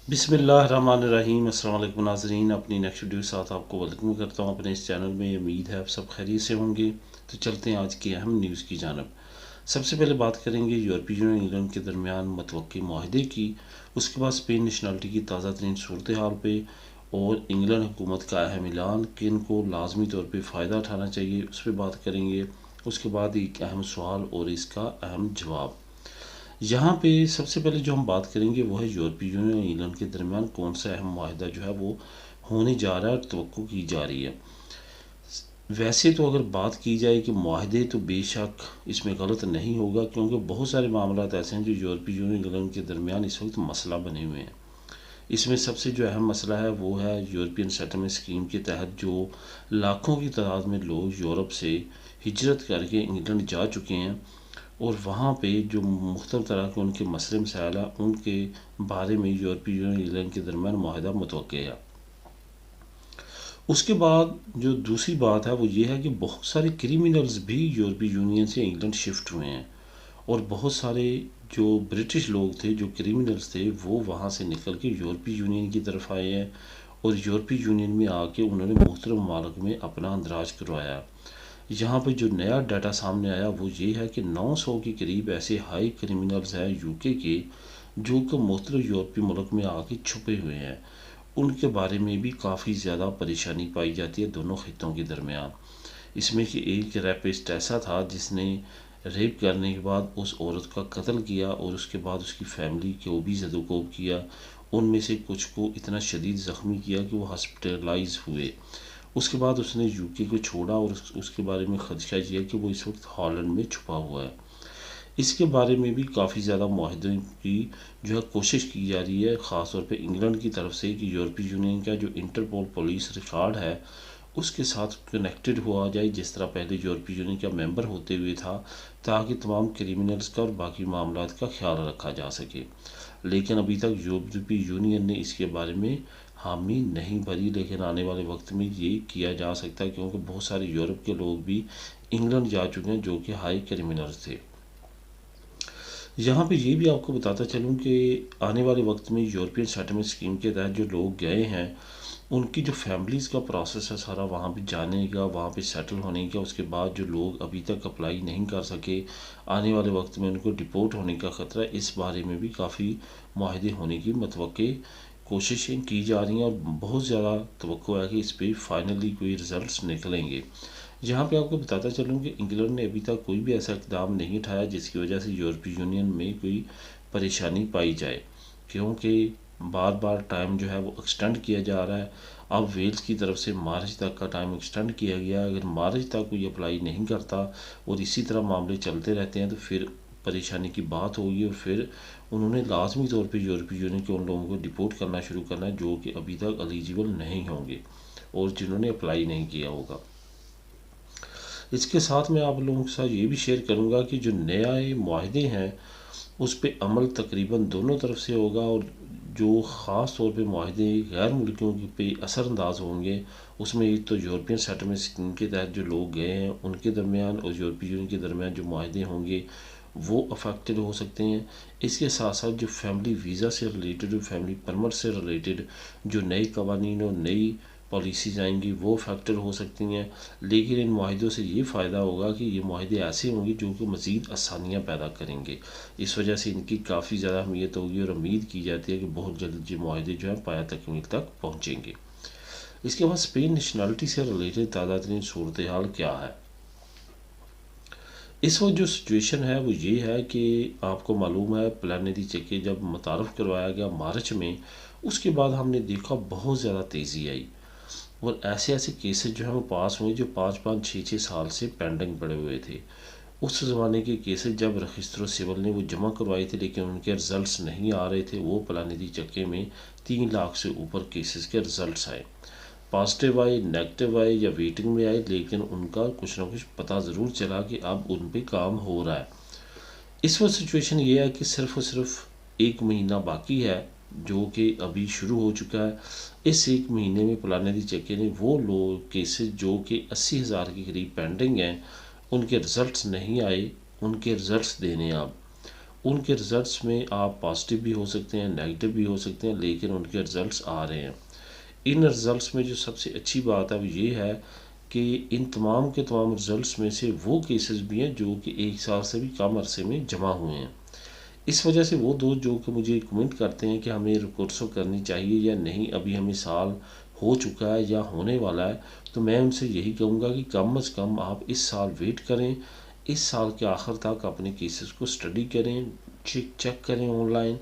बिस्मिल्लाहिर्रहमानिर्रहीम। अस्सलाम वालेकुम नाज़रीन, अपनी नेक्स्ट वीडियो के साथ आपको वेलकम करता हूँ अपने इस चैनल में। उम्मीद है आप सब खैरियत से होंगे। तो चलते हैं आज की अहम न्यूज़ की जानब। सबसे पहले बात करेंगे यूरोपीय यूनियन इंग्लैंड के दरमियान मुतवक्की माहदे की, उसके बाद स्पेन नेशनलिटी की ताज़ा तरीन सूरत हाल पे, और इंग्लैंड हुकूमत का अहम ऐलान कि इनको लाजमी तौर पर फ़ायदा उठाना चाहिए, उस पर बात करेंगे। उसके बाद एक अहम सवाल और इसका अहम जवाब। यहाँ पे सबसे पहले जो हम बात करेंगे वो है यूरोपीय यूनियन और इंग्लैंड के दरमियान कौन सा अहम माहिदा जो है वो होने जा रहा है और तवक्को की जा रही है। वैसे तो अगर बात की जाए कि माहदे, तो बेशक इसमें गलत नहीं होगा, क्योंकि बहुत सारे मामला ऐसे हैं जो यूरोपीय यूनियन इंग्लैंड के दरमियान इस वक्त मसला बने हुए हैं। इसमें सबसे जो अहम मसला है वो है यूरोपियन सेटलमेंट स्कीम के तहत जो लाखों की तादाद में लोग यूरोप से हिजरत करके इंग्लैंड जा चुके हैं, और वहाँ पे जो मुख्तलिफ़ तरह के उनके मसले मसाइल हैं उनके बारे में यूरोपीय यूनियन इंग्लैंड के दरमियान माहिदा मुतवक्किल है। उसके बाद जो दूसरी बात है वो ये है कि बहुत सारे क्रिमिनल्स भी यूरोपीय यूनियन से इंग्लैंड शिफ्ट हुए हैं, और बहुत सारे जो ब्रिटिश लोग थे, जो क्रिमिनल्स थे, वो वहाँ से निकल के यूरोपीय यूनियन की तरफ आए हैं, और यूरोपीय यूनियन में आके उन्होंने मुख्तलिफ ममालिक में अपना अंदराज करवाया। यहाँ पे जो नया डाटा सामने आया वो ये है कि 900 के करीब ऐसे हाई क्रिमिनल्स हैं यूके के, जो कि मुख्तलिफ यूरोपीय मुल्क में आके छुपे हुए हैं। उनके बारे में भी काफ़ी ज़्यादा परेशानी पाई जाती है दोनों खित्तों के दरमियान। इसमें कि एक रेपिस्ट ऐसा था जिसने रेप करने के बाद उस औरत का कत्ल किया, और उसके बाद उसकी फैमिली को भी ज़दोकोब किया। उनमें से कुछ को इतना शदीद ज़ख्मी किया कि वो हॉस्पिटलाइज हुए। उसके बाद उसने यूके को छोड़ा, और उसके बारे में खदशा ये कि वो इस वक्त हॉलैंड में छुपा हुआ है। इसके बारे में भी काफ़ी ज़्यादा मुआहदे की जो है कोशिश की जा रही है, ख़ास तौर पे इंग्लैंड की तरफ से, कि यूरोपीय यूनियन का जो इंटरपोल पुलिस रिकॉर्ड है उसके साथ कनेक्टेड हुआ जाए, जिस तरह पहले यूरोपीय यूनियन का मेंबर होते हुए था, ताकि तमाम क्रिमिनल्स का और बाकी मामला का ख्याल रखा जा सके। लेकिन अभी तक यूरोपीय यूनियन ने इसके बारे में हामी नहीं भरी, लेकिन आने वाले वक्त में ये किया जा सकता है, क्योंकि बहुत सारे यूरोप के लोग भी इंग्लैंड जा चुके हैं जो कि हाई क्रिमिनल्स थे। यहाँ पे ये भी आपको बताता चलूँ कि आने वाले वक्त में यूरोपियन सेटलमेंट स्कीम के तहत जो लोग गए हैं, उनकी जो फैमिलीज़ का प्रोसेस है सारा वहाँ पे जाने का, वहाँ पे सेटल होने का, उसके बाद जो लोग अभी तक अप्लाई नहीं कर सके, आने वाले वक्त में उनको डिपोर्ट होने का ख़तरा है। इस बारे में भी काफ़ी माहिदे होने की मतवक्के कोशिशें की जा रही हैं, और बहुत ज़्यादा तवक्को है कि इस पर फाइनली कोई रिज़ल्ट निकलेंगे। यहाँ पे आपको बताता चलूँ कि इंग्लैंड ने अभी तक कोई भी ऐसा इकदाम नहीं उठाया जिसकी वजह से यूरोपीय यूनियन में कोई परेशानी पाई जाए, क्योंकि बार बार टाइम जो है वो एक्सटेंड किया जा रहा है। अब वेल्स की तरफ से मार्च तक का टाइम एक्सटेंड किया गया है। अगर मार्च तक कोई अप्लाई नहीं करता और इसी तरह मामले चलते रहते हैं तो फिर परेशानी की बात होगी, और फिर उन्होंने लाजमी तौर पर यूरोपीय यूनियन के उन लोगों को डिपोर्ट करना शुरू करना है जो कि अभी तक एलिजिबल नहीं होंगे और जिन्होंने अप्लाई नहीं किया होगा। इसके साथ मैं आप लोगों के साथ ये भी शेयर करूँगा कि जो नए माहदे हैं उस पर अमल तकरीबन दोनों तरफ से होगा, और जो ख़ास तौर पे माहदे गैर मुल्कियों पे असरअंदाज होंगे, उसमें एक तो यूरोपियन सेटलमेंट स्कीम के तहत जो लोग गए हैं उनके दरमियान और यूरोपीय यूनियन के दरमियान जो माहदे होंगे वो अफेक्टेड हो सकते हैं। इसके साथ साथ जो फैमिली वीज़ा से रिलेटेड, जो फैमिली परमिट से रिलेटेड जो नए कवानीन और नई पॉलिसीज़ आएंगी वो फैक्टर हो सकती हैं। लेकिन इन माहिदों से ये फ़ायदा होगा कि ये माहिदे ऐसे होंगे जो कि मज़ीद आसानियाँ पैदा करेंगे। इस वजह से इनकी काफ़ी ज़्यादा अहमियत होगी, और उम्मीद की जाती है कि बहुत जल्द ये माहिदे जो हैं पाया तकमील तक पहुँचेंगे। इसके बाद स्पेन नेशनलिटी से रिलेटेड ताज़ा तरीन सूरत हाल क्या है। इस वक्त जो सिचुएशन है वो ये है कि आपको मालूम है प्लानिटरी चेक जब मुतारफ़ करवाया गया मार्च में, उसके बाद हमने देखा बहुत ज़्यादा तेज़ी आई, और ऐसे ऐसे केसेस जो हैं वो पास हुए जो 5-5 6-6 साल से पेंडिंग पड़े हुए थे। उस ज़माने के केसेस जब रजिस्टर सिविल ने वो जमा करवाए थे लेकिन उनके रिज़ल्ट नहीं आ रहे थे, वो प्लानिटरी चक्के में 3 लाख से ऊपर केसेस के रिज़ल्ट आए। पॉजिटिव आए, नेगेटिव आए या वेटिंग में आए, लेकिन उनका कुछ ना कुछ पता ज़रूर चला कि अब उन पर काम हो रहा है। इस वक्त सिचुएशन ये है कि सिर्फ और सिर्फ 1 महीना बाकी है जो कि अभी शुरू हो चुका है। इस 1 महीने में प्लानिटरी चेक ने वो लोग केसेस जो कि 80,000 के करीब पेंडिंग हैं, उनके रिज़ल्ट्स नहीं आए, उनके रिज़ल्ट्स देने अब उनके रिज़ल्ट्स में आप पॉजिटिव भी हो सकते हैं, नेगेटिव भी हो सकते हैं, लेकिन उनके रिज़ल्ट्स आ रहे हैं। इन रिज़ल्ट्स में जो सबसे अच्छी बात है वो ये है कि इन तमाम के तमाम रिज़ल्ट्स में से वो केसेस भी हैं जो कि 1 साल से भी कम अरसे में जमा हुए हैं। इस वजह से वो दोस्त जो कि मुझे कमेंट करते हैं कि हमें कोर्सो करनी चाहिए या नहीं, अभी हमें साल हो चुका है या होने वाला है, तो मैं उनसे यही कहूँगा कि कम से कम आप इस साल वेट करें, इस साल के आखिर तक अपने केसेस को स्टडी करें, चेक करें ऑनलाइन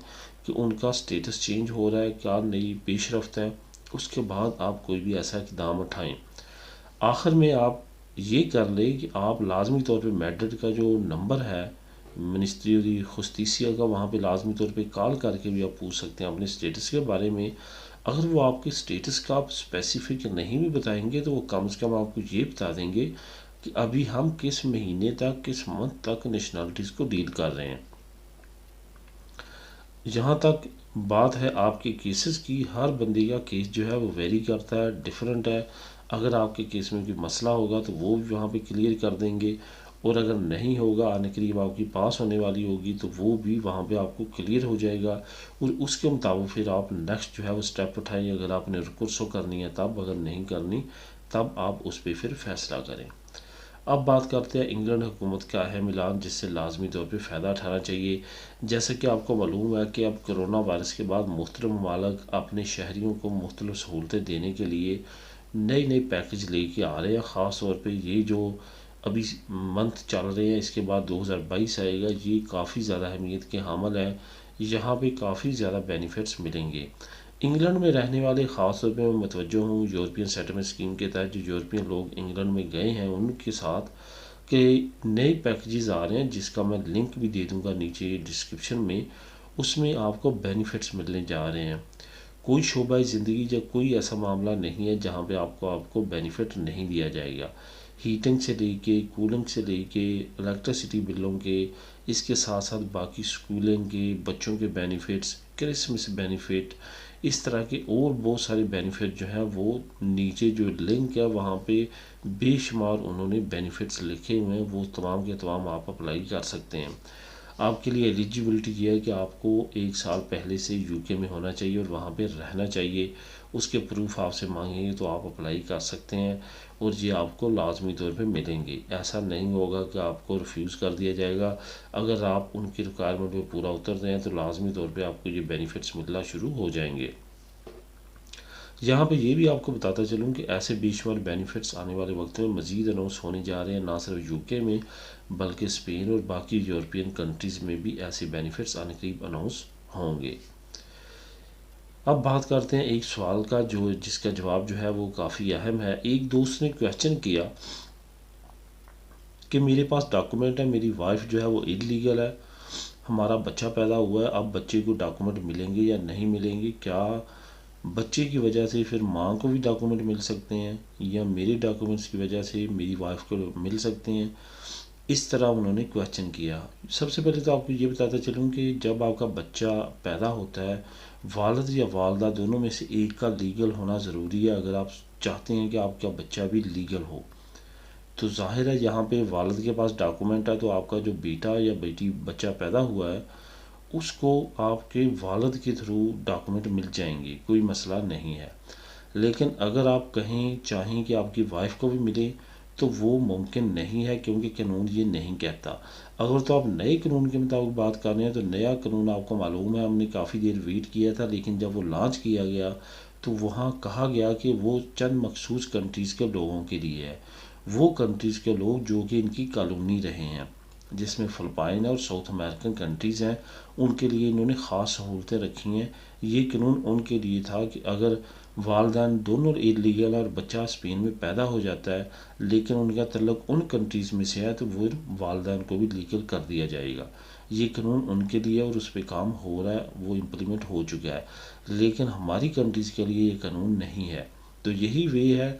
कि उनका स्टेटस चेंज हो रहा है, क्या नई पेशरफ्त है। उसके बाद आप कोई भी ऐसा इक़दाम उठाएं। आखिर में आप ये कर लें कि आप लाजमी तौर पे मेडिड का जो नंबर है मिनिस्ट्री खुस्तीसिया का, वहाँ पे लाजमी तौर पे कॉल करके भी आप पूछ सकते हैं अपने स्टेटस के बारे में। अगर वो आपके स्टेटस का आप स्पेसिफिक नहीं भी बताएंगे तो वो कम से कम आपको ये बता देंगे कि अभी हम किस महीने तक, किस मंथ तक नेशनलिटीज़ को डील कर रहे हैं। जहाँ तक बात है आपके केसेस की, हर बंदे का केस जो है वो वेरी करता है, डिफरेंट है। अगर आपके केस में कोई मसला होगा तो वो भी वहाँ पे क्लियर कर देंगे, और अगर नहीं होगा, आने करीब आपकी पास होने वाली होगी तो वो भी वहाँ पे आपको क्लियर हो जाएगा, और उसके मुताबिक फिर आप नेक्स्ट जो है वो स्टेप उठाएं। अगर आपने रिकॉर्ड करनी है तब, अगर नहीं करनी तब आप उस पर फिर फैसला करें। अब बात करते हैं इंग्लैंड हुकूमत का अहम ऐलान जिससे लाजमी तौर पे फ़ायदा उठाना चाहिए। जैसे कि आपको मालूम है कि अब कोरोना वायरस के बाद मुख्तलिफ ममालिक अपने शहरियों को मुख्तलिफ सहूलतें देने के लिए नए नए पैकेज लेके आ रहे हैं। ख़ास तौर पे ये जो अभी मंथ चल रहे हैं, इसके बाद 2022 आएगा, ये काफ़ी ज़्यादा अहमियत के हामिल है। यहाँ पे काफ़ी ज़्यादा बेनिफिट्स मिलेंगे। इंग्लैंड में रहने वाले ख़ास तौर पे मैं मुतवज्जो हूँ यूरोपियन सेटलमेंट स्कीम के तहत जो यूरोपियन लोग इंग्लैंड में गए हैं उनके साथ के नए पैकेजेस आ रहे हैं, जिसका मैं लिंक भी दे दूँगा नीचे डिस्क्रिप्शन में। उसमें आपको बेनिफिट्स मिलने जा रहे हैं। कोई शोबा ज़िंदगी या कोई ऐसा मामला नहीं है जहाँ पे आपको बेनिफिट नहीं दिया जाएगा। हीटिंग से लेके, कूलिंग से लेके, इलेक्ट्रिसिटी बिलों के, इसके साथ साथ बाकी स्कूलिंग के बच्चों के बेनिफिट्स, क्रिसमस बेनिफिट, इस तरह के और बहुत सारे बेनिफिट जो हैं वो नीचे जो लिंक है वहाँ पे बेशुमार उन्होंने बेनिफिट्स लिखे हुए हैं। वो तमाम के तमाम आप अप्लाई कर सकते हैं। आपके लिए एलिजिबिलिटी ये है कि आपको 1 साल पहले से यूके में होना चाहिए और वहाँ पे रहना चाहिए। उसके प्रूफ आपसे मांगेंगे तो आप अप्लाई कर सकते हैं, और ये आपको लाजमी तौर पे मिलेंगे। ऐसा नहीं होगा कि आपको रिफ्यूज़ कर दिया जाएगा। अगर आप उनकी रिक्वायरमेंट में पूरा उतरते हैं तो लाजमी तौर पे आपको ये बेनिफिट्स मिलना शुरू हो जाएंगे। यहाँ पे ये भी आपको बताता चलूँ कि ऐसे बेशुमार बेनिफिट्स आने वाले वक्त में मज़ीद अनाउंस होने जा रहे हैं, ना सिर्फ यूके में बल्कि स्पेन और बाकी यूरोपियन कंट्रीज़ में भी ऐसे बेनिफिट्स आने करीब अनाउंस होंगे। अब बात करते हैं एक सवाल का जो जिसका जवाब जो है वो काफ़ी अहम है। एक दोस्त ने क्वेश्चन किया कि मेरे पास डॉक्यूमेंट है, मेरी वाइफ जो है वो इलीगल है, हमारा बच्चा पैदा हुआ है, अब बच्चे को डॉक्यूमेंट मिलेंगे या नहीं मिलेंगे, क्या बच्चे की वजह से फिर माँ को भी डॉक्यूमेंट मिल सकते हैं या मेरे डॉक्यूमेंट्स की वजह से मेरी वाइफ को मिल सकते हैं। इस तरह उन्होंने क्वेश्चन किया। सबसे पहले तो आपको ये बताता चलूँ कि जब आपका बच्चा पैदा होता है, वालिद या वालदा दोनों में से एक का लीगल होना ज़रूरी है। अगर आप चाहते हैं कि आपका बच्चा भी लीगल हो तो ज़ाहिर है यहाँ पे वालिद के पास डॉक्यूमेंट है, तो आपका जो बेटा या बेटी बच्चा पैदा हुआ है उसको आपके वालिद के थ्रू डॉक्यूमेंट मिल जाएंगे, कोई मसला नहीं है। लेकिन अगर आप कहीं चाहें कि आपकी वाइफ को भी मिले तो वो मुमकिन नहीं है, क्योंकि कानून ये नहीं कहता। अगर तो आप नए कानून के मुताबिक बात कर रहे हैं तो नया कानून आपको मालूम है, हमने काफ़ी देर वेट किया था, लेकिन जब वो लॉन्च किया गया तो वहाँ कहा गया कि वो चंद मखसूस कंट्रीज़ के लोगों के लिए है। वो कंट्रीज़ के लोग जो कि इनकी कॉलोनी रहे हैं, जिसमें फ़िलिपाइन और साउथ अमेरिकन कंट्रीज़ हैं, उनके लिए इन्होंने ख़ास सहूलतें रखी हैं। ये कानून उनके लिए था कि अगर वालदैन दोनों इलीगल और बच्चा स्पेन में पैदा हो जाता है लेकिन उनका तल्लुक उन कंट्रीज़ में से है तो वो वालदैन को भी लीगल कर दिया जाएगा। ये कानून उनके लिए और उस पर काम हो रहा है, वो इम्प्लीमेंट हो चुका है। लेकिन हमारी कंट्रीज़ के लिए ये कानून नहीं है। तो यही वे है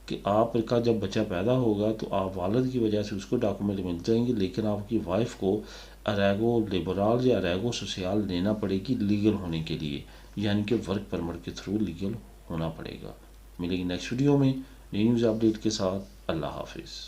कि आपका जब बच्चा पैदा होगा तो आप वालिद की वजह से उसको डॉक्यूमेंट मिल जाएंगे, लेकिन आपकी वाइफ को अरेगो लिबरल या अरेगो सोशल लेना पड़ेगी लीगल होने के लिए, यानी कि वर्क परमिट के थ्रू लीगल होना पड़ेगा। मिलेगी नेक्स्ट वीडियो में नई न्यूज़ अपडेट के साथ। अल्लाह हाफिज़।